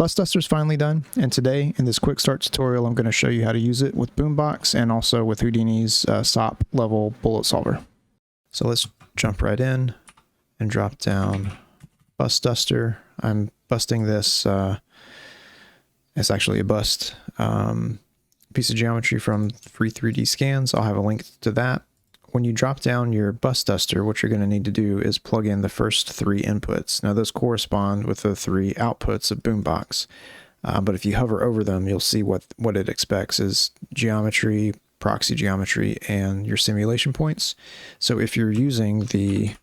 BustDuster is finally done, and today in this quick start tutorial I'm going to show you how to use it with BoomBox and also with Houdini's SOP level bullet solver. So let's jump right in and drop down BustDuster. I'm busting this, it's actually a bust piece of geometry from free 3D scans. I'll have a link to that. When you drop down your BustDuster, what you're going to need to do is plug in the first three inputs. Now those correspond with the three outputs of BoomBox, but if you hover over them, you'll see what it expects is geometry, proxy geometry, and your simulation points. So if you're using the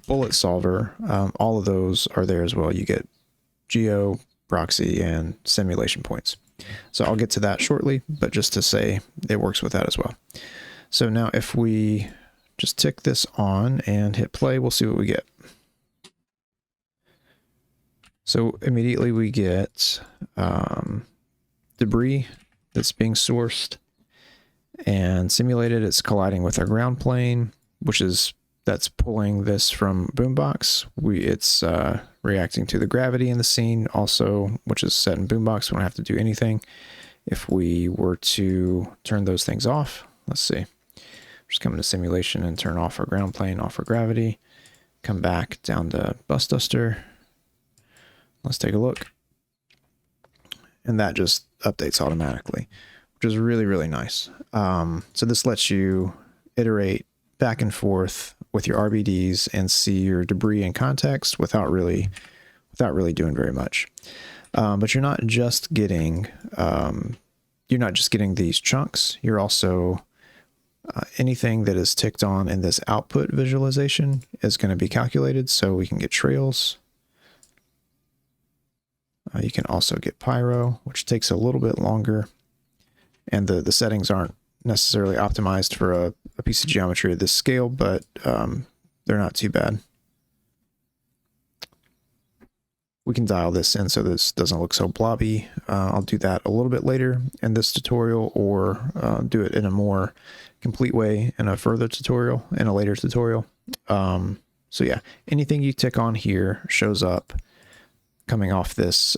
bullet solver, all of those are there as well. You get geo, proxy, and simulation points. So I'll get to that shortly, but just to say it works with that as well. So now if we just tick this on and hit play, we'll see what we get. So immediately we get debris that's being sourced and simulated. It's colliding with our ground plane, that's pulling this from BoomBox. It's reacting to the gravity in the scene also, which is set in BoomBox. We don't have to do anything. If we were to turn those things off, let's see. Just come into simulation and turn off our ground plane, off our gravity. Come back down to BustDuster. Let's take a look. And that just updates automatically, which is really, really nice. So this lets you iterate back and forth with your RBDs and see your debris in context without really doing very much. But you're not just getting these chunks. You're also anything that is ticked on in this output visualization is going to be calculated, so we can get trails. You can also get Pyro, which takes a little bit longer, and the settings aren't necessarily optimized for a piece of geometry at this scale, but they're not too bad. We can dial this in so this doesn't look so blobby. I'll do that a little bit later in this tutorial, or do it in a more complete way in a further tutorial, in a later tutorial. So yeah, anything you tick on here shows up coming off this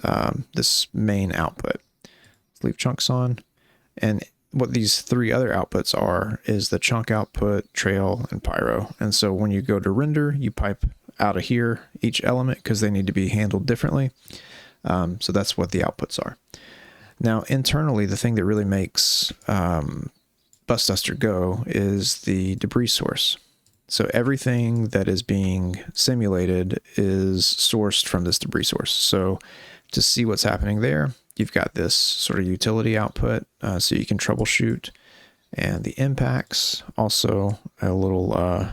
this main output. Let's leave chunks on, and what these three other outputs are is the chunk output, trail, and pyro. And so when you go to render, you pipe out of here each element because they need to be handled differently. So that's what the outputs are. Now internally, the thing that really makes BustDuster go is the debris source. So everything that is being simulated is sourced from this debris source. So to see what's happening there, you've got this sort of utility output, so you can troubleshoot, and the impacts, also a little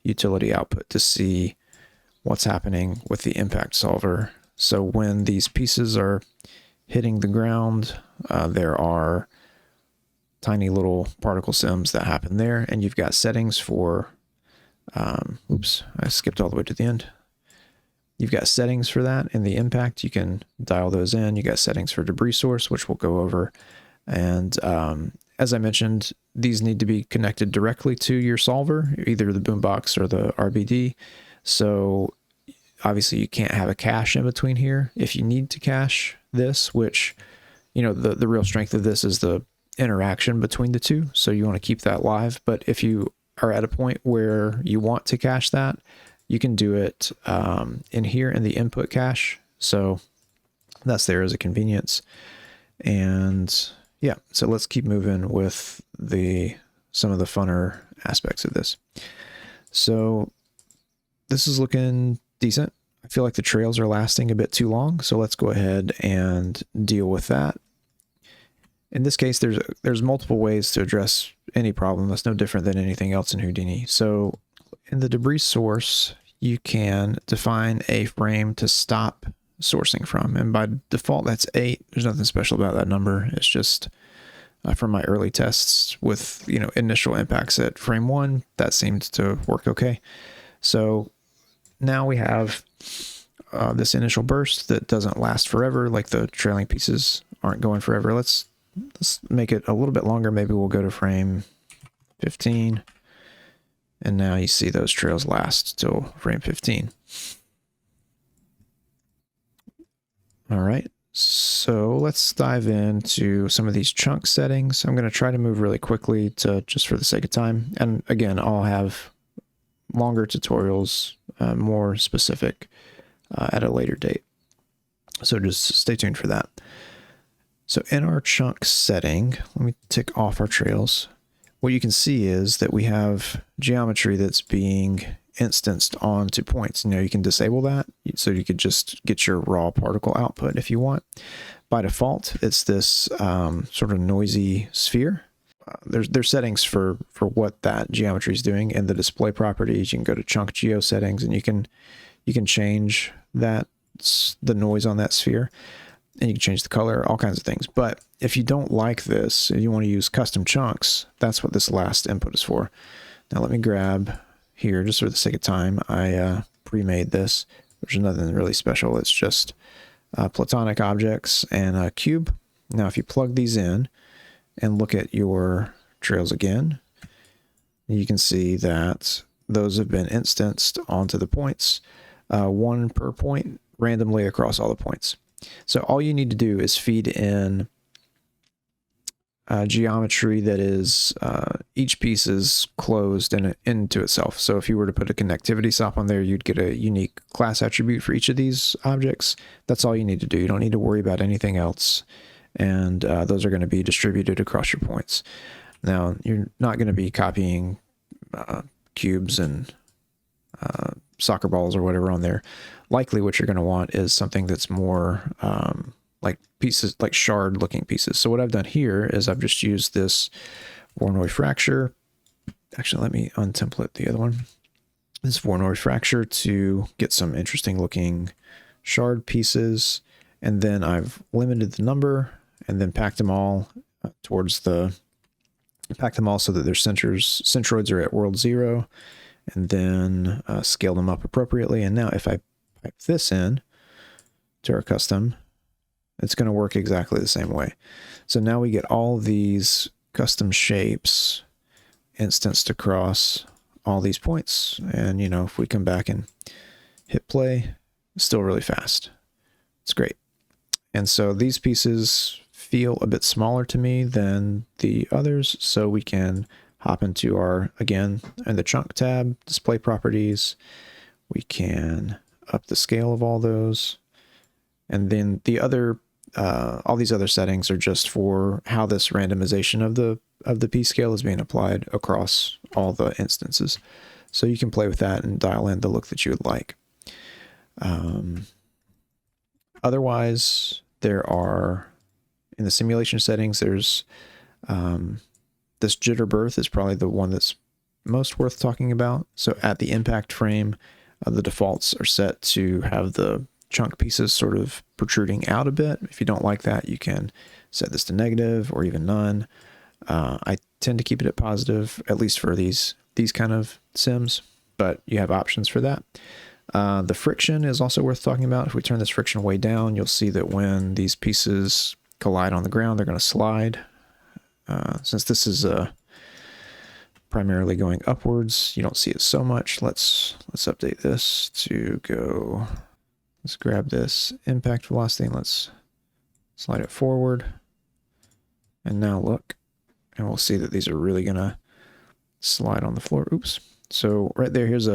utility output to see what's happening with the impact solver. So when these pieces are hitting the ground, there are tiny little particle sims that happen there, and you've got settings for, oops, I skipped all the way to the end. You've got settings for that in the impact. You can dial those in. You got settings for debris source, which we'll go over. And as I mentioned, these need to be connected directly to your solver, either the BoomBox or the RBD. So obviously you can't have a cache in between here. If you need to cache this, which, you know, the real strength of this is the interaction between the two. So you want to keep that live. But if you are at a point where you want to cache that, you can do it in here in the input cache. So that's there as a convenience. And yeah, so let's keep moving with some of the funner aspects of this. So this is looking decent. I feel like the trails are lasting a bit too long, so let's go ahead and deal with that. In this case, there's multiple ways to address any problem. That's no different than anything else in Houdini. So in the debris source, you can define a frame to stop sourcing from. And by default, that's 8. There's nothing special about that number. It's just from my early tests with, you know, initial impacts at frame 1, that seemed to work okay. So now we have this initial burst that doesn't last forever, like the trailing pieces aren't going forever. Let's make it a little bit longer. Maybe we'll go to frame 15. And now you see those trails last till frame 15. All right, so let's dive into some of these chunk settings. I'm going to try to move really quickly to just for the sake of time. And again, I'll have longer tutorials, more specific at a later date. So just stay tuned for that. So in our chunk setting, let me tick off our trails. What you can see is that we have geometry that's being instanced onto points. Now you can disable that, so you could just get your raw particle output if you want. By default, it's this sort of noisy sphere. There's settings for what that geometry is doing. In the display properties, you can go to chunk geo settings, and you can change that, the noise on that sphere, and you can change the color, all kinds of things. But if you don't like this, if you want to use custom chunks, that's what this last input is for. Now let me grab here, just for the sake of time, I pre-made this, which is nothing really special. It's just platonic objects and a cube. Now if you plug these in and look at your trails again, you can see that those have been instanced onto the points, one per point, randomly across all the points. So all you need to do is feed in geometry that is, each piece is closed into itself. So if you were to put a connectivity stop on there, you'd get a unique class attribute for each of these objects. That's all you need to do. You don't need to worry about anything else. And those are going to be distributed across your points. Now, you're not going to be copying cubes and soccer balls or whatever on there. Likely what you're going to want is something that's more like pieces, like shard looking pieces. So what I've done here is I've just used this Voronoi fracture. Actually, let me untemplate the other one. This Voronoi fracture to get some interesting looking shard pieces. And then I've limited the number and then packed them all towards the, packed them all so that their centroids are at world 0, and then scale them up appropriately. And now if I pipe this in to our custom, it's going to work exactly the same way. So now we get all these custom shapes instanced across all these points. And, you know, if we come back and hit play, it's still really fast. It's great. And so these pieces feel a bit smaller to me than the others. So we can hop into our, again, in the chunk tab, display properties. We can up the scale of all those. And then the other, all these other settings are just for how this randomization of the piece scale is being applied across all the instances. So you can play with that and dial in the look that you would like. Otherwise, there are, in the simulation settings, there's this jitter birth is probably the one that's most worth talking about. So at the impact frame, the defaults are set to have the chunk pieces sort of protruding out a bit. If you don't like that, you can set this to negative or even none. I tend to keep it at positive, at least for these kind of sims, but you have options for that. The friction is also worth talking about. If we turn this friction way down, you'll see that when these pieces collide on the ground, they're going to slide. Since this is primarily going upwards, you don't see it so much. Let's update this to go. Let's grab this impact velocity and let's slide it forward. And now look, and we'll see that these are really going to slide on the floor. Oops. So right there, here's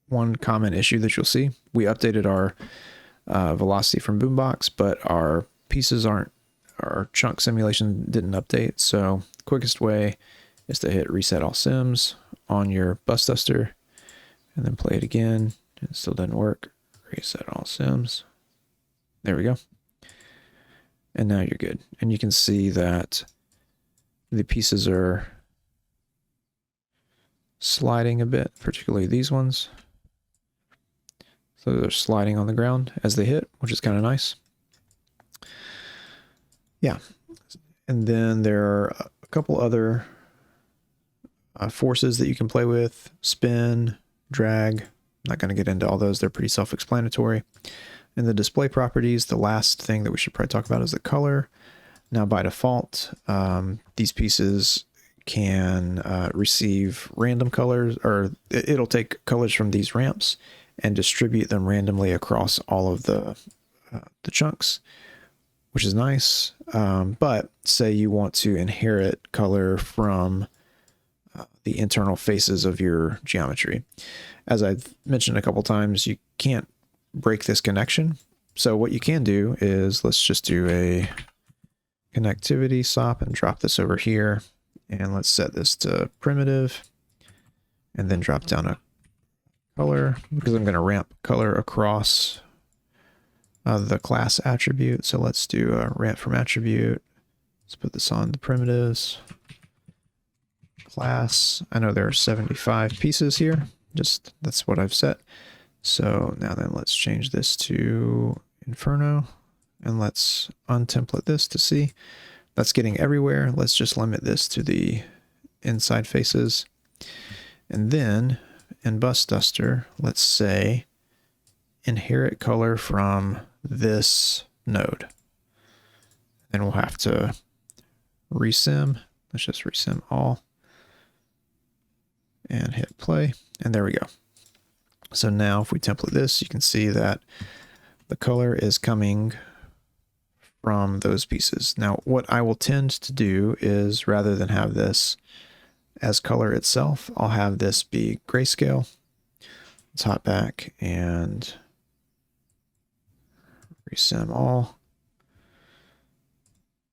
one common issue that you'll see. We updated our velocity from BoomBox, but our pieces aren't, our chunk simulation didn't update. So the quickest way is to hit reset all sims on your BustDuster and then play it again. It still doesn't work. Reset all sims. There we go. And now you're good. And you can see that the pieces are sliding a bit, particularly these ones. So they're sliding on the ground as they hit, which is kind of nice. Yeah. And then there are a couple other forces that you can play with. Spin, drag. I'm not going to get into all those. They're pretty self-explanatory. In the display properties, the last thing that we should probably talk about is the color. Now, by default, these pieces can receive random colors, or it'll take colors from these ramps and distribute them randomly across all of the the chunks, which is nice. But say you want to inherit color from the internal faces of your geometry. As I've mentioned a couple times, you can't break this connection. So what you can do is, let's just do a connectivity SOP and drop this over here. And let's set this to primitive and then drop down a color, because I'm going to ramp color across the class attribute. So let's do a ramp from attribute. Let's put this on the primitives. Class. I know there are 75 pieces here. Just that's what I've set. So now then let's change this to Inferno and let's untemplate this to see. That's getting everywhere. Let's just limit this to the inside faces. And then in BustDuster, let's say inherit color from this node. Then we'll have to resim. Let's just resim all and hit play. And there we go. So now if we template this, you can see that the color is coming from those pieces. Now, what I will tend to do is, rather than have this as color itself, I'll have this be grayscale. Let's hop back and resim all.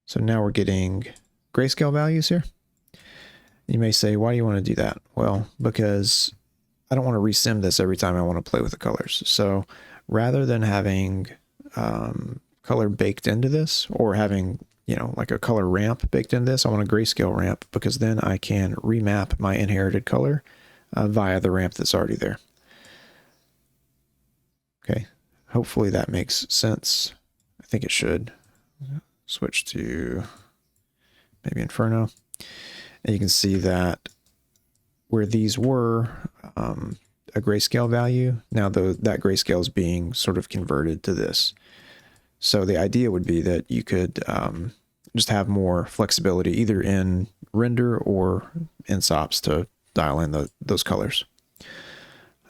So now we're getting grayscale values here. You may say, why do you want to do that? Well, because I don't want to resim this every time I want to play with the colors. So rather than having color baked into this, or having, you know, like a color ramp baked into this, I want a grayscale ramp, because then I can remap my inherited color via the ramp that's already there. Okay, hopefully that makes sense. I think it should. Switch to maybe Inferno. And you can see that where these were a grayscale value, now that grayscale is being sort of converted to this. So the idea would be that you could just have more flexibility either in render or in SOPs to dial in those colors.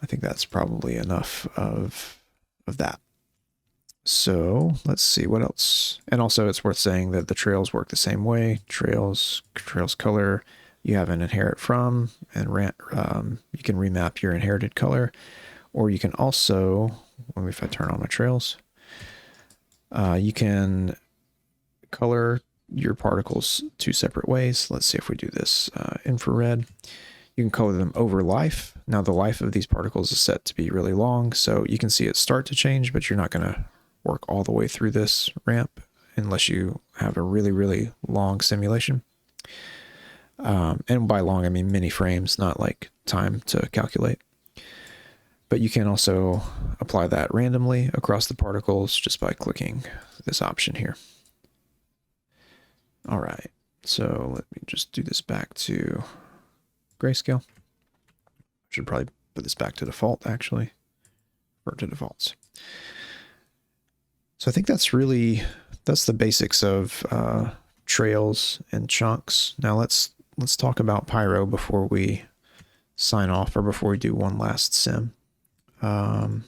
I think that's probably enough of that. So let's see what else. And also it's worth saying that the trails work the same way. Trails color, you have an inherit from, and you can remap your inherited color, or you can also, if I turn on my trails, you can color your particles two separate ways. Let's see if we do this infrared. You can color them over life. Now the life of these particles is set to be really long, so you can see it start to change, but you're not going to work all the way through this ramp unless you have a really, really long simulation. And by long, I mean many frames, not like time to calculate. But you can also apply that randomly across the particles just by clicking this option here. All right, so let me just do this back to grayscale. Should probably put this back to default, actually, or to defaults. So I think that's the basics of trails and chunks. Now let's talk about Pyro before we sign off, or before we do one last sim. Pyro.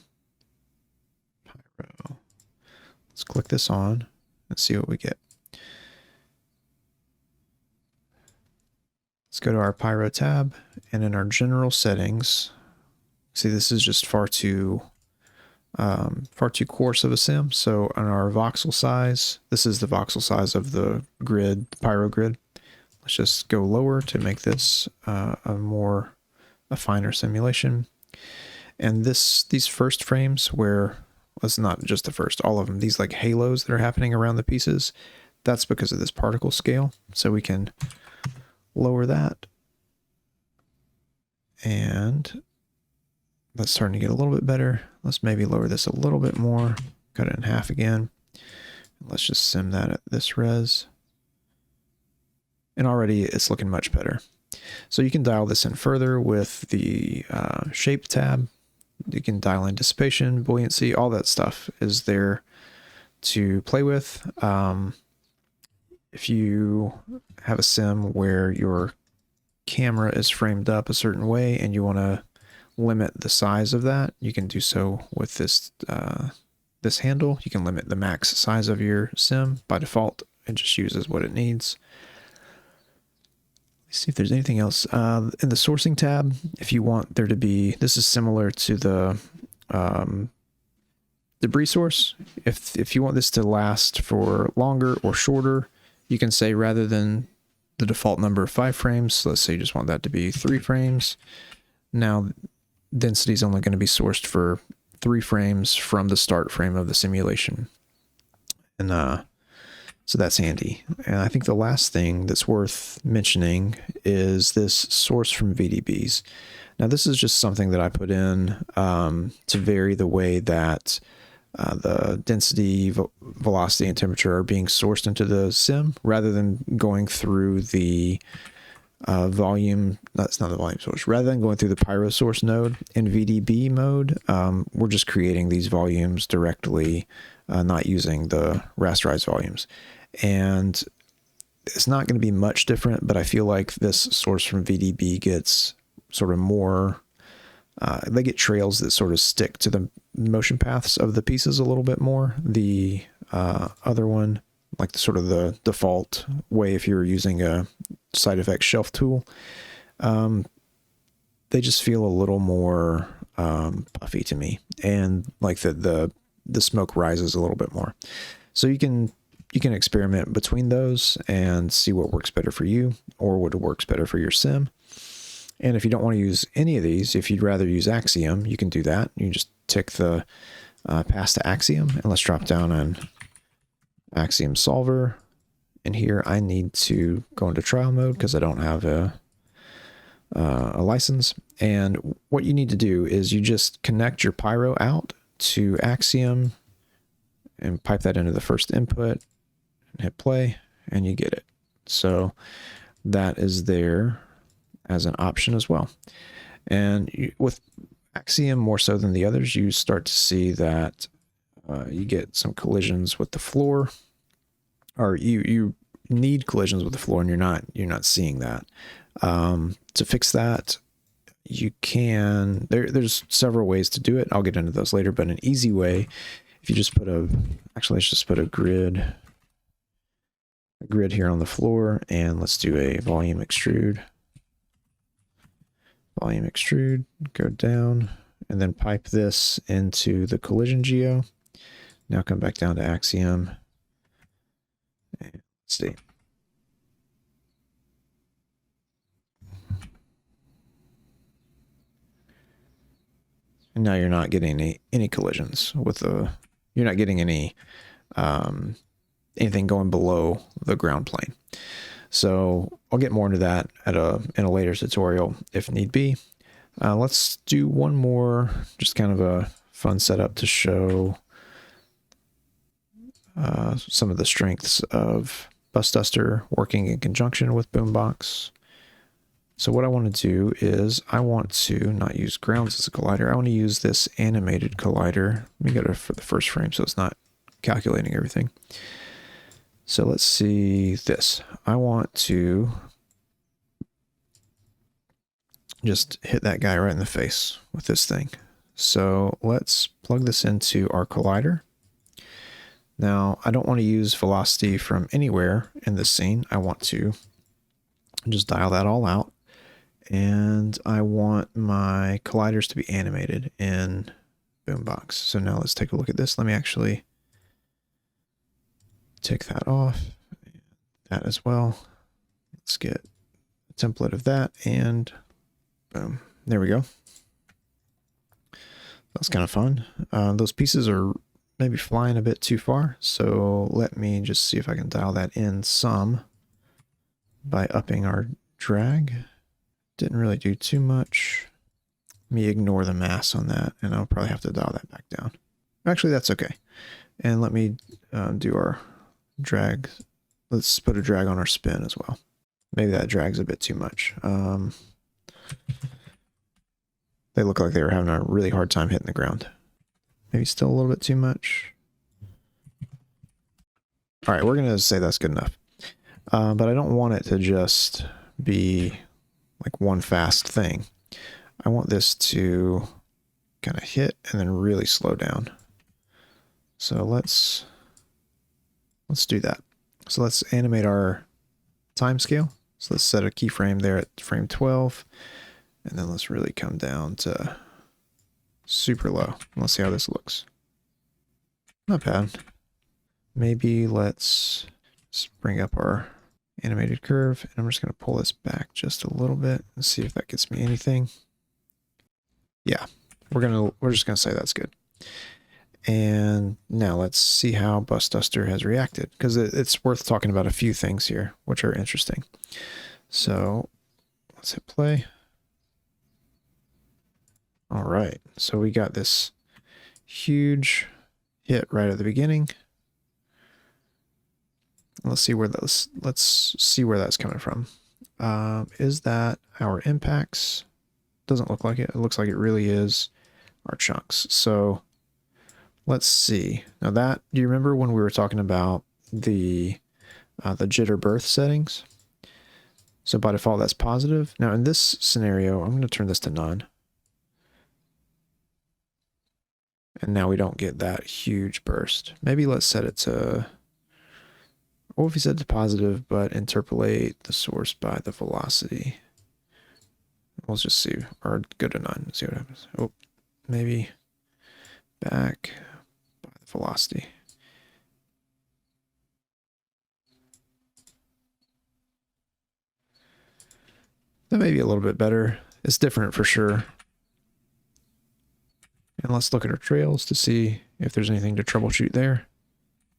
Let's click this on and see what we get. Let's go to our Pyro tab, and in our general settings, see this is just far too coarse of a sim. So on our voxel size, this is the voxel size of the grid, Pyro grid. Let's just go lower to make this a finer simulation. And these first frames where, well, it's not just the first, all of them, these like halos that are happening around the pieces, that's because of this particle scale. So we can lower that. And that's starting to get a little bit better. Let's maybe lower this a little bit more, cut it in half again. Let's just sim that at this res. And already it's looking much better. So you can dial this in further with the shape tab. You can dial in dissipation, buoyancy, all that stuff is there to play with. If you have a sim where your camera is framed up a certain way and you want to limit the size of that, you can do so with this this handle. You can limit the max size of your sim. By default, it just uses what it needs. Let's see if there's anything else. In the sourcing tab, if you want there to be, this is similar to the debris source. If you want this to last for longer or shorter, you can say rather than the default number of 5 frames, so let's say you just want that to be 3 frames. Now, density is only going to be sourced for 3 frames from the start frame of the simulation. And so that's handy. And I think the last thing that's worth mentioning is this source from VDBs. Now, this is just something that I put in to vary the way that the density, velocity, and temperature are being sourced into the sim rather than going through the volume. That's not the volume source. Rather than going through the Pyro source node in VDB mode, we're just creating these volumes directly, not using the rasterized volumes. And it's not going to be much different, but I feel like this source from VDB gets sort of more, they get trails that sort of stick to the motion paths of the pieces a little bit more. The other one, like the sort of the default way if you were using a side effects shelf tool, they just feel a little more puffy to me, and like the smoke rises a little bit more. So you can experiment between those and see what works better for you or what works better for your sim. And if you don't want to use any of these, if you'd rather use Axiom, you can do that. You just tick the pass to Axiom, and let's drop down on Axiom Solver. And here I need to go into trial mode because I don't have a license. And what you need to do is you just connect your Pyro out to Axiom and pipe that into the first input and hit play, and you get it. So that is there as an option as well. And with Axiom more so than the others, you start to see that you get some collisions with the floor, or you need collisions with the floor, and you're not seeing that. To fix that, you can, there's several ways to do it. I'll get into those later, but an easy way, if you just put actually let's just put a grid here on the floor, and let's do a volume extrude, go down, and then pipe this into the collision geo. Now come back down to Axiom. And let's see. And now you're not getting any collisions with you're not getting any anything going below the ground plane. So I'll get more into that in a later tutorial if need be. Let's do one more, just kind of a fun setup to show some of the strengths of BustDuster working in conjunction with BoomBox. So what I want to do is I want to not use grounds as a collider. I want to use this animated collider. Let me get it for the first frame so it's not calculating everything. So let's see this. I want to just hit that guy right in the face with this thing. So let's plug this into our collider. Now, I don't want to use velocity from anywhere in this scene. I want to just dial that all out. And I want my colliders to be animated in BoomBox. So now let's take a look at this. Let me actually take that off, that as well. Let's get a template of that, and boom, there we go. That's kind of fun. Those pieces are maybe flying a bit too far, so let me just see if I can dial that in some by upping our drag. Didn't really do too much. Let me ignore the mass on that, and I'll probably have to dial that back down. Actually, that's okay. And let me do our drag. Let's put a drag on our spin as well. Maybe that drags a bit too much. They look like they were having a really hard time hitting the ground. Maybe still a little bit too much. All right, we're gonna say that's good enough. But I don't want it to just be like one fast thing. I want this to kind of hit and then really slow down. So let's do that. So let's animate our time scale. So let's set a keyframe there at frame 12. And then let's really come down to super low. Let's see how this looks. Not bad. Maybe let's bring up our animated curve. And I'm just going to pull this back just a little bit and see if that gets me anything. Yeah, we're just going to say that's good. And now let's see how BustDuster has reacted, because it's worth talking about a few things here, which are interesting. So let's hit play. All right, so we got this huge hit right at the beginning. Let's see where that's coming from. Is that our impacts? Doesn't look like it. It looks like it really is our chunks. So let's see. Now that, do you remember when we were talking about the jitter birth settings? So by default, that's positive. Now in this scenario, I'm going to turn this to none. And now we don't get that huge burst. Maybe let's set it to, what if we set it to positive, but interpolate the source by the velocity? We'll just see, or go to none, see what happens. Oh, maybe back by the velocity. That may be a little bit better. It's different for sure. And let's look at our trails to see if there's anything to troubleshoot there.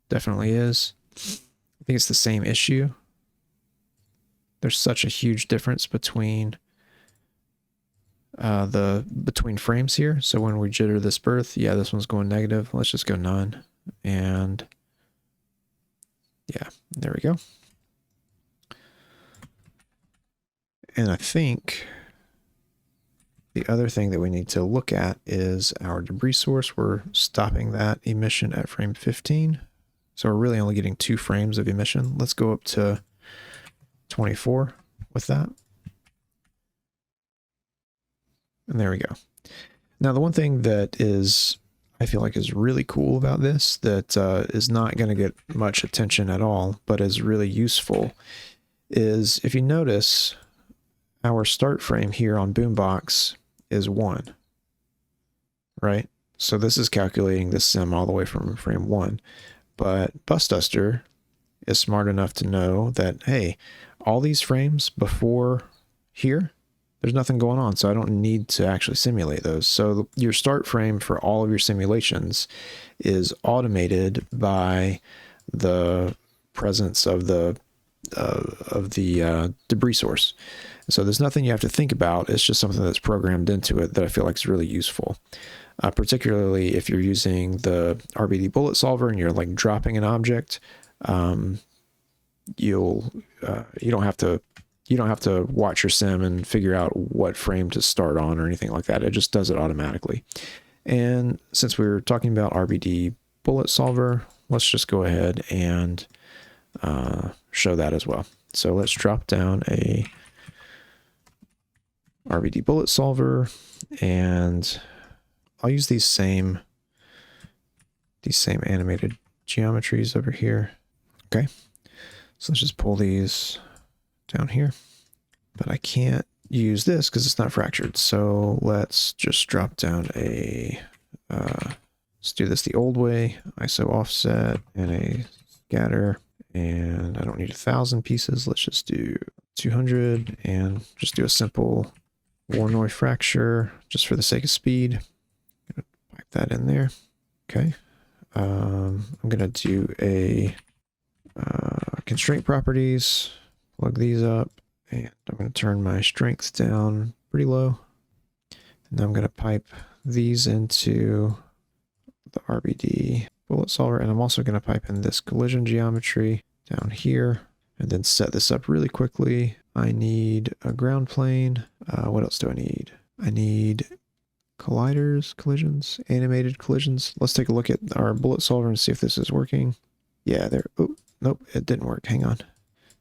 Definitely is. I think it's the same issue. There's such a huge difference between between frames here. So when we jitter this birth, yeah, this one's going negative. Let's just go none. And yeah, there we go. And I think the other thing that we need to look at is our debris source. We're stopping that emission at frame 15. So we're really only getting 2 frames of emission. Let's go up to 24 with that. And there we go. Now, the one thing that I feel like is really cool about this, that is not going to get much attention at all, but is really useful, is if you notice, our start frame here on BoomBox is 1, right? So this is calculating the sim all the way from frame 1. But BustDuster is smart enough to know that, hey, all these frames before here, there's nothing going on, so I don't need to actually simulate those. So your start frame for all of your simulations is automated by the presence of the debris source. So there's nothing you have to think about. It's just something that's programmed into it that I feel like is really useful. Particularly if you're using the RBD Bullet Solver and you're like dropping an object, you don't have to watch your sim and figure out what frame to start on or anything like that. It just does it automatically. And since we were talking about RBD Bullet Solver, let's just go ahead and show that as well. So let's drop down a RBD Bullet Solver, and I'll use these same animated geometries over here. Okay, so let's just pull these down here, but I can't use this because it's not fractured. So let's just drop down a, let's do this the old way, ISO offset and a scatter, and I don't need 1,000 pieces. Let's just do 200 and just do a simple Voronoi fracture just for the sake of speed. I'm gonna pipe that in there. Okay. I'm gonna do a constraint properties, plug these up, and I'm gonna turn my strength down pretty low. And I'm gonna pipe these into the RBD Bullet Solver, and I'm also gonna pipe in this collision geometry down here, and then set this up really quickly. I need a ground plane. What else do I need? I need colliders, collisions, animated collisions. Let's take a look at our bullet solver and see if this is working. Yeah, there. Oh, nope, it didn't work. Hang on.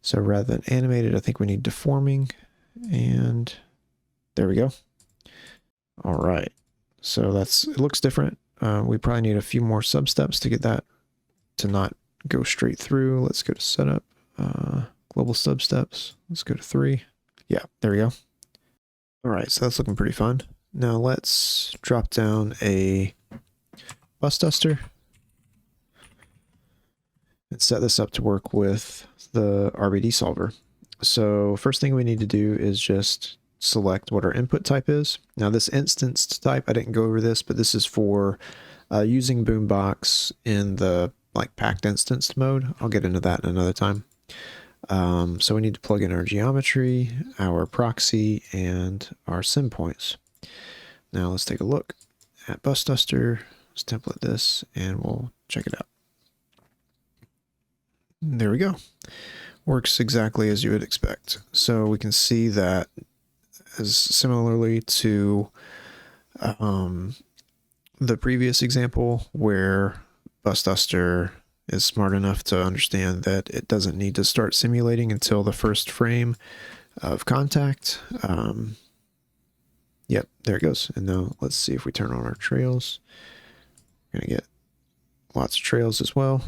So rather than animated, I think we need deforming. And there we go. All right. So it looks different. We probably need a few more sub steps to get that to not go straight through. Let's go to setup, global sub steps. Let's go to 3. Yeah, there we go. All right, so that's looking pretty fun. Now let's drop down a BustDuster and set this up to work with the RBD solver. So first thing we need to do is just select what our input type is. Now this instanced type, I didn't go over this, but this is for using BoomBox in the packed instanced mode. I'll get into that in another time. So we need to plug in our geometry, our proxy, and our sim points. Now let's take a look at BustDuster. Let's template this and we'll check it out. There we go. Works exactly as you would expect. So we can see that as similarly to the previous example where BustDuster is smart enough to understand that it doesn't need to start simulating until the first frame of contact. Yep, there it goes. And now let's see if we turn on our trails. We're going to get lots of trails as well.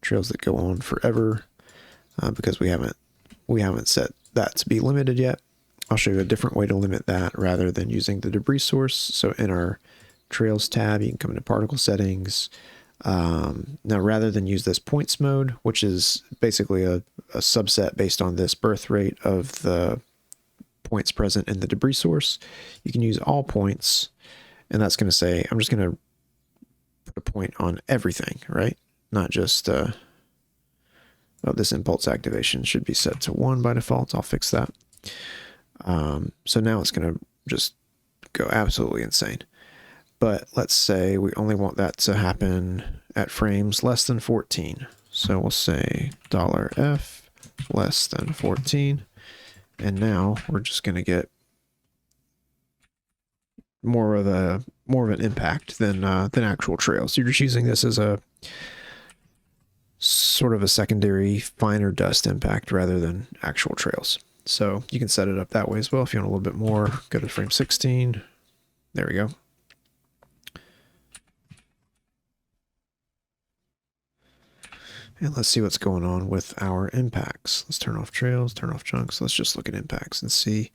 Trails that go on forever because we haven't set that to be limited yet. I'll show you a different way to limit that rather than using the debris source. So in our trails tab, you can come into particle settings. Now, rather than use this points mode, which is basically a subset based on this birth rate of the points present in the debris source, you can use all points. And that's going to say, I'm just going to put a point on everything, right? Not just, this impulse activation should be set to 1 by default. I'll fix that. So now it's going to just go absolutely insane. But let's say we only want that to happen at frames less than 14. So we'll say $F less than 14. And now we're just going to get more of an impact than actual trails. So you're just using this as a sort of a secondary finer dust impact rather than actual trails. So you can set it up that way as well. If you want a little bit more, go to frame 16. There we go. And let's see what's going on with our impacts. Let's turn off trails, turn off chunks. Let's just look at impacts and see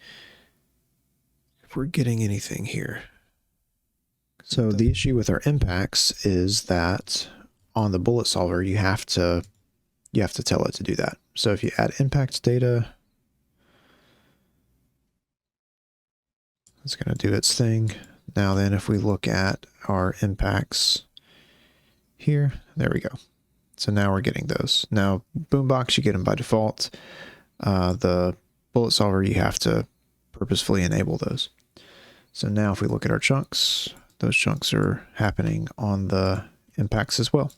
if we're getting anything here. So the issue with our impacts is that on the bullet solver, you have to tell it to do that. So if you add impact data, it's going to do its thing. Now then, if we look at our impacts here, there we go. So now we're getting those. Now, BoomBox, you get them by default. The bullet solver, you have to purposefully enable those. So now if we look at our chunks, those chunks are happening on the impacts as well.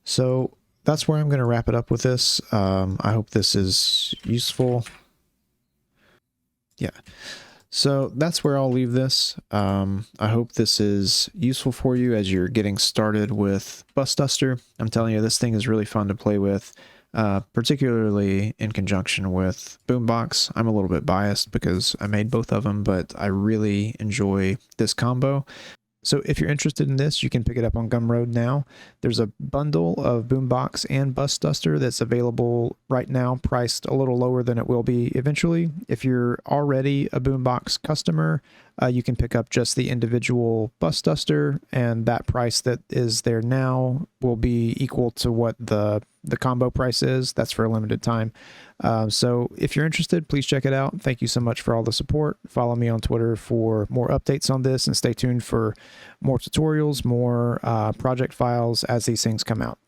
So that's where I'm going to wrap it up with this. I hope this is useful. Yeah. So that's where I'll leave this. I hope this is useful for you as you're getting started with BustDuster. I'm telling you, this thing is really fun to play with, particularly in conjunction with BoomBox. I'm a little bit biased because I made both of them, but I really enjoy this combo. So if you're interested in this, you can pick it up on Gumroad now. There's a bundle of BoomBox and BustDuster that's available right now, priced a little lower than it will be eventually. If you're already a BoomBox customer, you can pick up just the individual BustDuster, and that price that is there now will be equal to what the combo price is. That's for a limited time. So if you're interested, please check it out. Thank you so much for all the support. Follow me on Twitter for more updates on this, and stay tuned for more tutorials, more project files as these things come out.